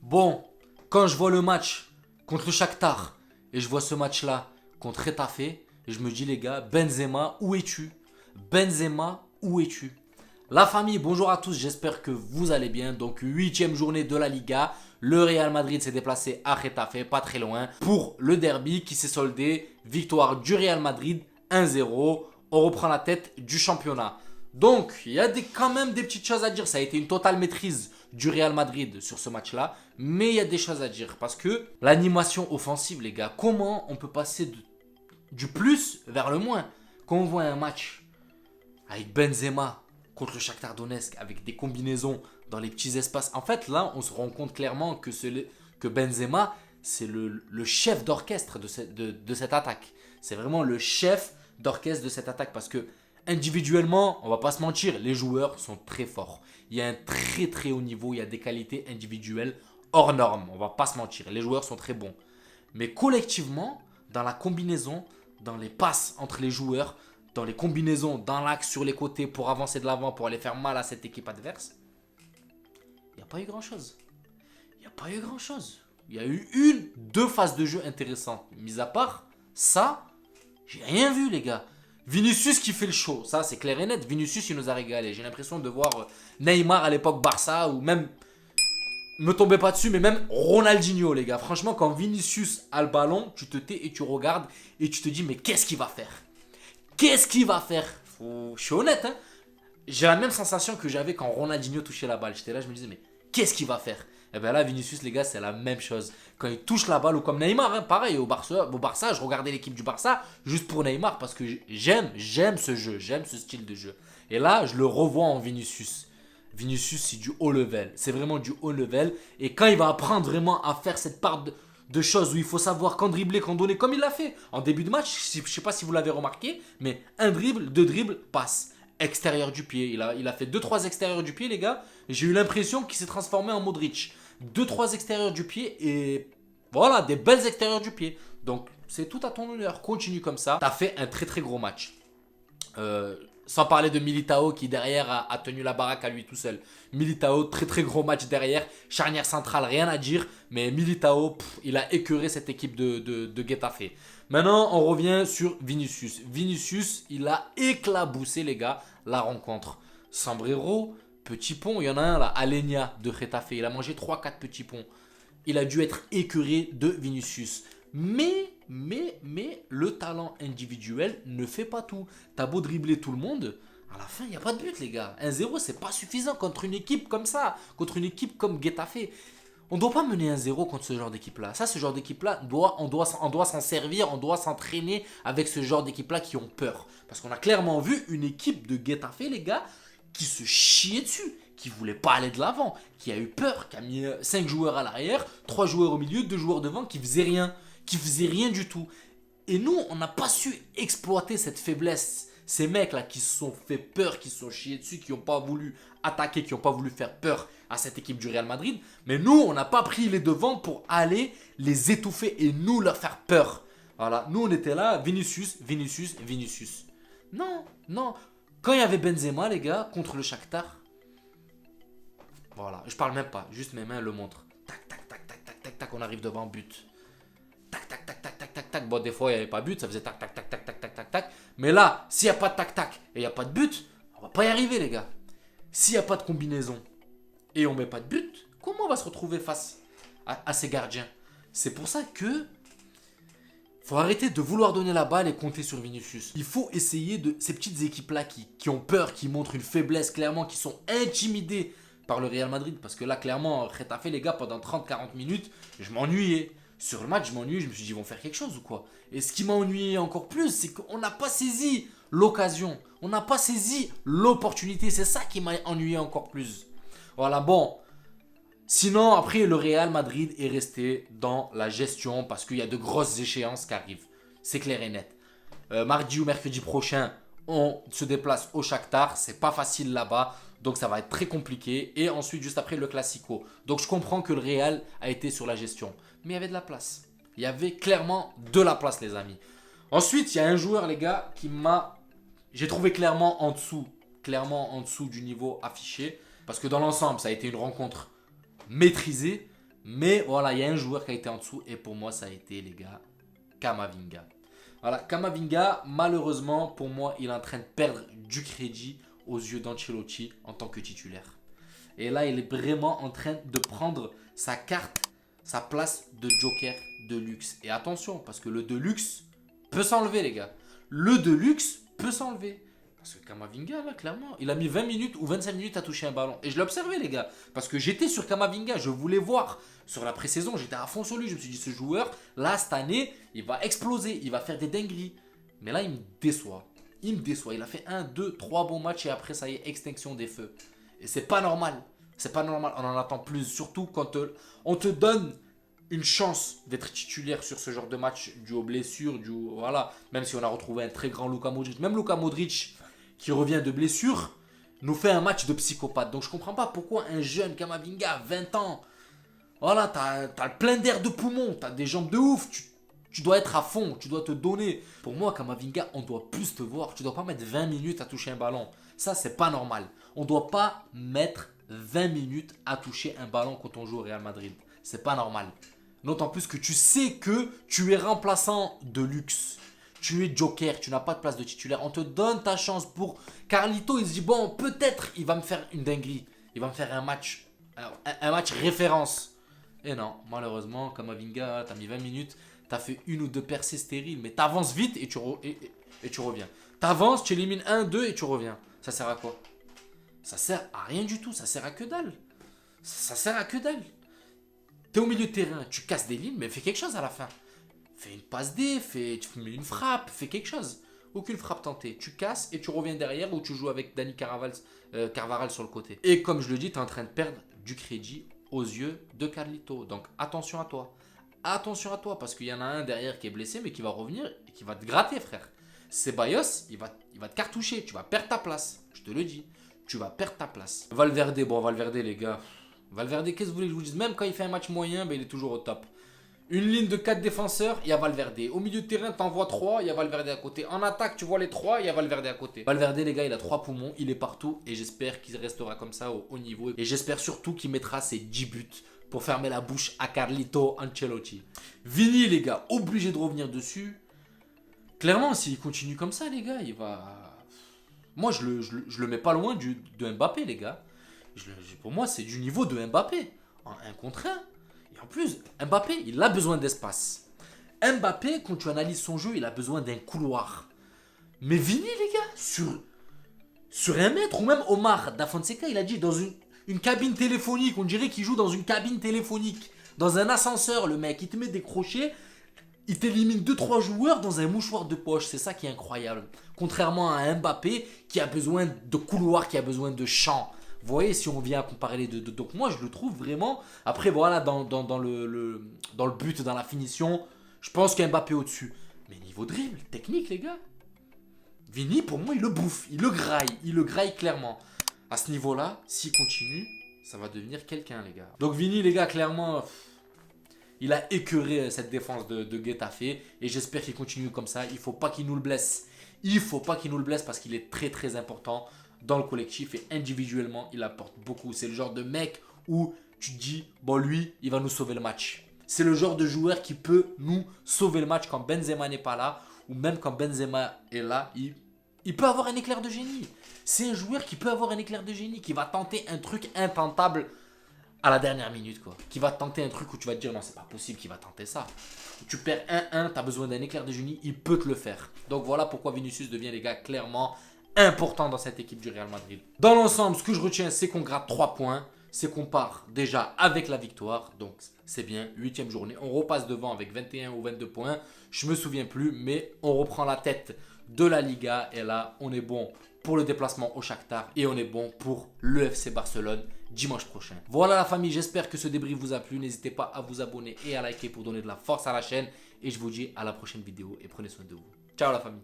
Bon, quand je vois le match contre le Shakhtar et je vois ce match-là contre Retafe, je me dis les gars, Benzema, où es-tu? Benzema, où es-tu? La famille, bonjour à tous, j'espère que vous allez bien. Donc, huitième journée de la Liga. Le Real Madrid s'est déplacé à Retafe, pas très loin, pour le derby qui s'est soldé. Victoire du Real Madrid 1-0. On reprend la tête du championnat. Donc, il y a quand même des petites choses à dire. Ça a été une totale maîtrise du Real Madrid sur ce match-là. Mais il y a des choses à dire. Parce que l'animation offensive, les gars, comment on peut passer du plus vers le moins? Quand on voit un match avec Benzema contre le Shakhtar Donetsk, avec des combinaisons dans les petits espaces. En fait, là, on se rend compte clairement que Benzema, c'est le chef d'orchestre de cette attaque. C'est vraiment le chef d'orchestre de cette attaque parce que individuellement, on va pas se mentir, les joueurs sont très forts. Il y a un très très haut niveau, il y a des qualités individuelles hors normes, on va pas se mentir. Les joueurs sont très bons. Mais collectivement, dans la combinaison, dans les passes entre les joueurs, dans les combinaisons, dans l'axe, sur les côtés, pour avancer de l'avant, pour aller faire mal à cette équipe adverse, il n'y a pas eu grand-chose. Il n'y a pas eu grand-chose. Il y a eu deux phases de jeu intéressantes. Mis à part ça, j'ai rien vu, les gars. Vinicius qui fait le show, ça c'est clair et net. Vinicius, il nous a régalé. J'ai l'impression de voir Neymar à l'époque Barça ou même, me tombez pas dessus, mais même Ronaldinho, les gars. Franchement, quand Vinicius a le ballon, tu te tais et tu regardes et tu te dis, mais qu'est-ce qu'il va faire? Qu'est-ce qu'il va faire? Je suis honnête, hein. J'ai la même sensation que j'avais quand Ronaldinho touchait la balle. J'étais là, je me disais, mais qu'est-ce qu'il va faire? Et bien là, Vinicius, les gars, c'est la même chose. Quand il touche la balle, ou comme Neymar, hein, pareil, au Barça, je regardais l'équipe du Barça juste pour Neymar parce que j'aime ce jeu, j'aime ce style de jeu. Et là, je le revois en Vinicius. Vinicius, c'est du haut level. C'est vraiment du haut level. Et quand il va apprendre vraiment à faire cette part de choses où il faut savoir quand dribbler, quand donner, comme il l'a fait en début de match, je ne sais pas si vous l'avez remarqué, mais un dribble, deux dribbles, passe. Extérieur du pied. Il a fait 2-3 extérieurs du pied, les gars. J'ai eu l'impression qu'il s'est transformé en Modric. 2-3 extérieurs du pied et voilà, des belles extérieurs du pied. Donc, c'est tout à ton honneur. Continue comme ça. Tu as fait un très très gros match. Sans parler de Militao qui derrière a tenu la baraque à lui tout seul. Militao, très très gros match derrière. Charnière centrale, rien à dire. Mais Militao, il a écœuré cette équipe de Getafe. Maintenant, on revient sur Vinicius. Vinicius, il a éclaboussé, les gars, la rencontre. Sombrero, petit pont, il y en a un là, Alenia de Getafe. Il a mangé 3-4 petits ponts. Il a dû être écœuré de Vinicius. Mais le talent individuel ne fait pas tout. T'as beau dribbler tout le monde, à la fin, il n'y a pas de but, les gars. 1-0, c'est pas suffisant contre une équipe comme ça, contre une équipe comme Getafe. On ne doit pas mener 1-0 contre ce genre d'équipe-là. Ça, ce genre d'équipe-là, on doit s'en servir, on doit s'entraîner avec ce genre d'équipe-là qui ont peur. Parce qu'on a clairement vu une équipe de Getafe, les gars, qui se chiait dessus, qui voulait pas aller de l'avant, qui a eu peur, qui a mis 5 joueurs à l'arrière, 3 joueurs au milieu, 2 joueurs devant, qui faisaient rien du tout. Et nous, on n'a pas su exploiter cette faiblesse. Ces mecs-là qui se sont fait peur, qui se sont chiés dessus, qui n'ont pas voulu attaquer, qui n'ont pas voulu faire peur à cette équipe du Real Madrid. Mais nous, on n'a pas pris les devants pour aller les étouffer et nous leur faire peur. Voilà, nous on était là, Vinicius. Non. Quand il y avait Benzema, les gars, contre le Shakhtar, voilà, je parle même pas, juste mes mains le montrent. Tac, on arrive devant but. Tac. Bon, des fois, il n'y avait pas but, ça faisait tac. Mais là, s'il n'y a pas de tac et il n'y a pas de but, on va pas y arriver, les gars. S'il n'y a pas de combinaison et on met pas de but, comment on va se retrouver face à ces gardiens? C'est pour ça que faut arrêter de vouloir donner la balle et compter sur Vinicius. Il faut essayer de ces petites équipes-là qui ont peur, qui montrent une faiblesse clairement, qui sont intimidées par le Real Madrid. Parce que là, clairement, Getafe, les gars, pendant 30-40 minutes, je m'ennuyais. Sur le match, je m'ennuie, je me suis dit, ils vont faire quelque chose ou quoi? Et ce qui m'a ennuyé encore plus, c'est qu'on n'a pas saisi l'occasion. On n'a pas saisi l'opportunité. C'est ça qui m'a ennuyé encore plus. Voilà, bon. Sinon, après, le Real Madrid est resté dans la gestion parce qu'il y a de grosses échéances qui arrivent. C'est clair et net. Mardi ou mercredi prochain, on se déplace au Shakhtar. C'est pas facile là-bas. Donc ça va être très compliqué. Et ensuite, juste après, le Classico. Donc je comprends que le Real a été sur la gestion. Mais il y avait de la place. Il y avait clairement de la place, les amis. Ensuite, il y a un joueur, les gars, j'ai trouvé clairement en dessous du niveau affiché. Parce que dans l'ensemble, ça a été une rencontre maîtrisée. Mais voilà, il y a un joueur qui a été en dessous. Et pour moi, ça a été, les gars, Kamavinga. Voilà, Kamavinga, malheureusement, pour moi, il est en train de perdre du crédit aux yeux d'Ancelotti en tant que titulaire. Et là, il est vraiment en train de prendre sa carte, sa place de joker de luxe. Et attention, parce que le de luxe peut s'enlever, les gars. Le de luxe peut s'enlever. Parce que Kamavinga, là, clairement, il a mis 20 minutes ou 25 minutes à toucher un ballon. Et je l'ai observé, les gars. Parce que j'étais sur Kamavinga, je voulais voir. Sur la pré-saison, j'étais à fond sur lui. Je me suis dit, ce joueur, là, cette année, il va exploser. Il va faire des dingueries. Mais là, il me déçoit. Il me déçoit. Il a fait 1, 2, 3 bons matchs et après, ça y est, extinction des feux. Et c'est pas normal. C'est pas normal. On en attend plus. Surtout quand on te donne une chance d'être titulaire sur ce genre de match dû aux blessures, voilà. Même si on a retrouvé un très grand Luka Modric. Même Luka Modric, qui revient de blessure, nous fait un match de psychopathe. Donc je comprends pas pourquoi un jeune Kamavinga, 20 ans, voilà, t'as plein d'air de poumon, t'as des jambes de ouf, tu dois être à fond, tu dois te donner. Pour moi, Kamavinga, on doit plus te voir. Tu dois pas mettre 20 minutes à toucher un ballon. Ça, c'est pas normal. On doit pas mettre 20 minutes à toucher un ballon quand on joue au Real Madrid. C'est pas normal. D'autant plus que tu sais que tu es remplaçant de luxe. Tu es joker, tu n'as pas de place de titulaire. On te donne ta chance pour Carlito. Il se dit, bon, peut-être il va me faire une dinguerie. Il va me faire un match référence. Et non, malheureusement, Kamavinga, tu as mis 20 minutes. Tu as fait une ou deux percées stériles. Mais tu avances vite et tu reviens. Tu avances, tu élimines 1, 2 et tu reviens. Ça sert à quoi? Ça sert à rien du tout. Ça sert à que dalle. Ça sert à que dalle. Tu es au milieu de terrain, tu casses des lignes, mais fais quelque chose à la fin. Fais une passe D, tu mets une frappe, fais quelque chose. Aucune frappe tentée. Tu casses et tu reviens derrière ou tu joues avec Dani Carvajal sur le côté. Et comme je le dis, tu es en train de perdre du crédit aux yeux de Carlito. Donc attention à toi. Attention à toi parce qu'il y en a un derrière qui est blessé mais qui va revenir et qui va te gratter, frère. Ceballos, il va te cartoucher. Tu vas perdre ta place. Je te le dis. Tu vas perdre ta place. Valverde, les gars. Valverde, qu'est-ce que vous voulez que je vous dise? Même quand il fait un match moyen, ben, il est toujours au top. Une ligne de 4 défenseurs, il y a Valverde. Au milieu de terrain, tu en vois 3, il y a Valverde à côté. En attaque, tu vois les 3, il y a Valverde à côté. Valverde, les gars, il a 3 poumons, il est partout. Et j'espère qu'il restera comme ça au haut niveau. Et j'espère surtout qu'il mettra ses 10 buts pour fermer la bouche à Carlito Ancelotti. Vini, les gars, obligé de revenir dessus. Clairement, s'il continue comme ça, les gars, il va... Moi, je le mets pas loin de Mbappé, les gars. Pour moi, c'est du niveau de Mbappé. En 1 contre 1. Et en plus, Mbappé, il a besoin d'espace. Mbappé, quand tu analyses son jeu, il a besoin d'un couloir. Mais Vini, les gars, sur 1 mètre, ou même Omar Da Fonseca, il a dit dans une cabine téléphonique. On dirait qu'il joue dans une cabine téléphonique. Dans un ascenseur, le mec, il te met des crochets. Il t'élimine 2-3 joueurs dans un mouchoir de poche. C'est ça qui est incroyable. Contrairement à Mbappé, qui a besoin de couloir, qui a besoin de champ. Vous voyez, si on vient à comparer les deux. Donc moi, je le trouve vraiment... Après, voilà, dans le but, dans la finition, je pense qu'Mbappé est au-dessus. Mais niveau dribble, technique, les gars. Vini, pour moi, il le bouffe. Il le graille. Il le graille clairement. À ce niveau-là, s'il continue, ça va devenir quelqu'un, les gars. Donc Vini, les gars, clairement... Il a écœuré cette défense de Getafe. Et j'espère qu'il continue comme ça. Il ne faut pas qu'il nous le blesse. Il ne faut pas qu'il nous le blesse parce qu'il est très, très important dans le collectif et individuellement, il apporte beaucoup. C'est le genre de mec où tu te dis, bon lui, il va nous sauver le match. C'est le genre de joueur qui peut nous sauver le match quand Benzema n'est pas là ou même quand Benzema est là, il peut avoir un éclair de génie. C'est un joueur qui peut avoir un éclair de génie, qui va tenter un truc intentable à la dernière minute, quoi. Qui va tenter un truc où tu vas te dire, non, c'est pas possible qu'il va tenter ça. Tu perds 1-1, tu as besoin d'un éclair de génie, il peut te le faire. Donc voilà pourquoi Vinicius devient, les gars, clairement important dans cette équipe du Real Madrid. Dans l'ensemble, ce que je retiens, c'est qu'on gratte 3 points. C'est qu'on part déjà avec la victoire. Donc c'est bien, 8e journée. On repasse devant avec 21 ou 22 points. Je me souviens plus, mais on reprend la tête de la Liga. Et là, on est bon pour le déplacement au Shakhtar. Et on est bon pour le FC Barcelone dimanche prochain. Voilà la famille, j'espère que ce débrief vous a plu. N'hésitez pas à vous abonner et à liker pour donner de la force à la chaîne. Et je vous dis à la prochaine vidéo et prenez soin de vous. Ciao la famille.